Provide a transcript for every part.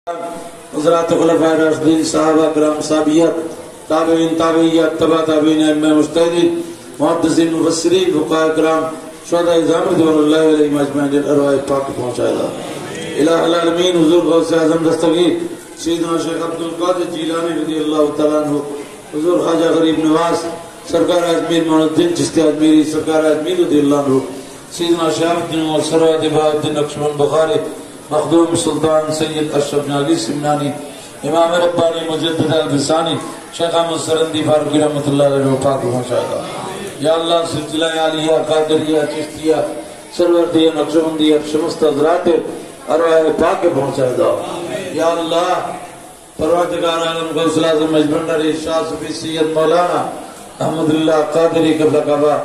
حضرات خلفائے راشدین صحابہ کرام صحابیات تابعین تابعیات تبع تابعین ائمہ مجتہدین محدثین مفسرین فقہاء کرام شہداء اعظام رضوان اللہ علیہم اجمعین الارواح پاک پہنچائے گا الہ العالمین حضور غوث اعظم دستگیر سیدنا شیخ عبد القادر جیلانی رضی اللہ تعالیٰ عنہ، حضور خواجہ غریب نواز سرکار اجمیر معین الدین چشتی اجمیری سرکار اجمیر رضی اللہ عنہ، سیدنا شہاب الدین سرور بہاء الدین نقشبند بخاری مخدوم سلطان سید اشرف علی سمنانی امام ربانی مجدد البسانی شیخ احمد سرندی فاروقی رحمۃ اللہ علیہ پاک پہنچائے گا یا اللہ سلسلہ عالیہ قادریہ چشتیہ سروردیہ نقشبندیہ شمست حضرات ارواح پاک پہنچائے گا یا اللہ پروردگار عالم غوث اعظم مجبندری شاہ صفی سید مولانا احمد اللہ قادری قبلہ کعبہ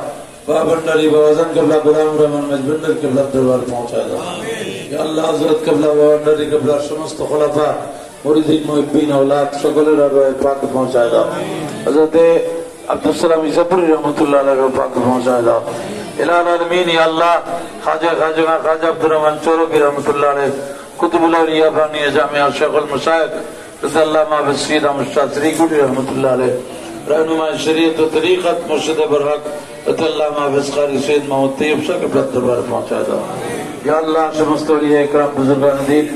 بابندری بوزن قبلہ غلام رحمان مجبندر قبلہ دربار پہنچائے گا یا اللہ حضرت قبلہ بابندری قبلہ شمست خلفاء مریدین محبین اولاد شکل ارواح پاک پہنچائے گا حضرت عبدالسلام زبری رحمۃ اللہ علیہ پاک پہنچائے گا الہ العالمین یا اللہ خواجہ عبد الرحمن چوروکی رحمۃ اللہ علیہ قطب الاولیاء بانی جامعہ شیخ المشائخ رضی اللہ محمد سید احمد شاہ سریگوڑی رحمۃ اللہ علیہ رہنما شریعت و طریقت مرشد برحق رضی اللہ محمد قاری سید محمد طیب شاہ کے دربار پہنچائے گا یا اللہ شمست اولیاء اکرام بزرگان دین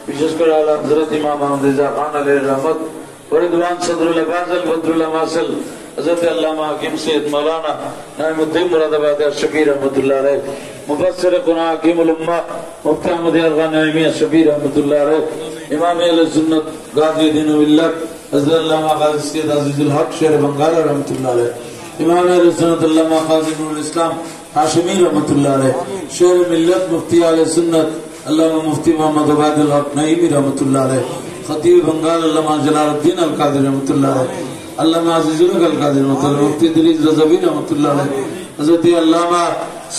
وشیش کر اعلیٰ حضرت امام محمد رضا خان علیہ رحمت وردوان صدر الفاضل بدر الماصل حضرت علامہ حکیم سید مولانا نعیم الدین مراد آباد شبیر رحمۃ اللہ علیہ مفسر قرآن حکیم الامہ مفتی احمد ارغان نعیمی شبیر رحمۃ اللہ علیہ امام اہل سنت غازی دین ملت حضرت علامہ قاضی سید عزیز الحق شہر بنگال رحمۃ اللہ علیہ امام اہل سنت علامہ قاضی نور الاسلام ہاشمی رحمۃ اللہ علیہ شہر ملت مفتی اہل سنت علامہ مفتی محمد عبید الحق نعیمی رحمۃ اللہ علیہ خطیب بنگال علامہ جلال الدین القادری رحمۃ اللہ علیہ علامہ عزیز الحق القادری رحمۃ اللہ علیہ مفتی ادریس رضوی رحمۃ اللہ علیہ حضرت علامہ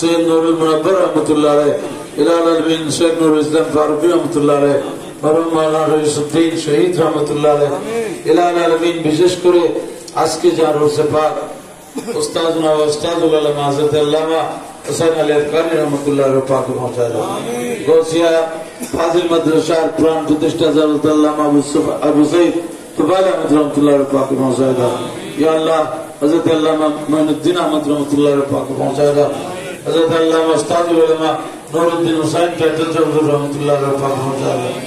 سید نور المنور رحمۃ اللہ علیہ الہ العالمین شیخ نور الاسلام فاروقی رحمۃ اللہ علیہ مرحوم مولانا رئیس الدین شہید رحمۃ اللہ علیہ الہ العالمین বিশেষ করে আজকে যার রোজে পাক উস্তাদনা ও উস্তাদুল আলম হযরত আল্লামা হুসাইন আলী আফগানি রহমতুল্লাহ পাক পৌঁছায় দাও গৌসিয়া ফাজিল মাদ্রাসার প্রাণ প্রতিষ্ঠা হযরত আল্লামা আবু সাইদ তুবালা রহমতুল্লাহ পাক পৌঁছায় দাও ইয়া আল্লাহ হযরত আল্লামা মুঈনুদ্দিন আহমদ রহমতুল্লাহ পাক পৌঁছায় দাও হযরত আল্লামা উস্তাদুল উলামা নুরউদ্দিন হুসাইন কাদের রহমতুল্লাহ পাক পৌঁছায় দাও